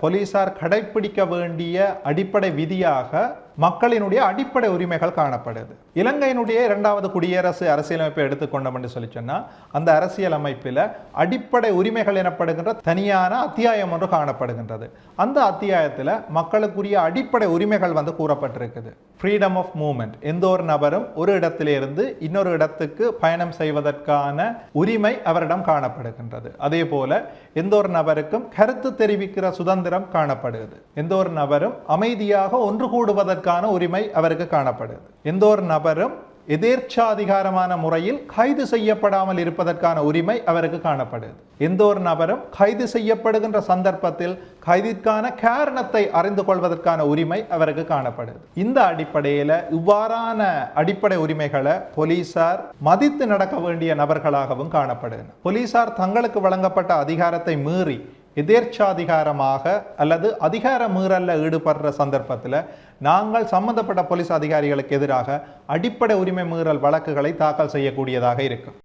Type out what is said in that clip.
போலீசார் கடைபிடிக்க வேண்டிய அடிப்படை விதியாக மக்களினுடைய அடிப்படை உரிமைகள் காணப்படுது. இலங்கையினுடைய இரண்டாவது குடியரசு அரசியலமைப்பை எடுத்துக்கொண்டோம் என்று சொல்லி சொன்னா அந்த அரசியலமைப்பில் அடிப்படை உரிமைகள் எனப்படுகின்ற தனியான அத்தியாயம் ஒன்று காணப்படுகின்றது. அந்த அத்தியாயத்தில் மக்களுக்குரிய அடிப்படை உரிமைகள் கூறப்பட்டிருக்குது. ஃப்ரீடம் ஆஃப் மூவ்மெண்ட், எந்த ஒரு நபரும் ஒரு இடத்திலிருந்து இன்னொரு இடத்துக்கு பயணம் செய்வதற்கான உரிமை அவரிடம் காணப்படுகின்றது. அதே போல எந்த ஒரு நபருக்கும் கருத்து தெரிவிக்கிற சுதந்திரம் காணப்படுகிறது. எந்த ஒரு நபரும் அமைதியாக ஒன்று கூடுவதற்கு உரிமை அவருக்கு காணப்படுது. எந்த ஒரு நபரும் எதேச்சாதிகாரமான முறையில் கைது செய்யப்படாமல் இருப்பதற்கான உரிமை அவருக்கு காணப்படுது. எந்த ஒரு நபரும் கைது செய்யப்படுகின்ற சந்தர்ப்பத்தில் கைதிற்கான காரணத்தை அறிந்து கொள்வதற்கான உரிமை அவருக்கு காணப்படுது. இந்த அடிப்படையில் இவ்வாறான அடிப்படை உரிமைகளை போலீசார் மதித்து நடக்க வேண்டிய நபர்களாகவும் காணப்படுது. போலீசார் தங்களுக்கு வழங்கப்பட்ட அதிகாரத்தை மீறி எதேச்சாதிகாரமாக அல்லது அதிகார மீறல்ல ஈடுபடுற சந்தர்ப்பத்தில் நாங்கள் சம்பந்தப்பட்ட போலீஸ் அதிகாரிகளுக்கு எதிராக அடிப்படை உரிமை மீறல் வழக்குகளை தாக்கல் செய்யக்கூடியதாக இருக்கும்.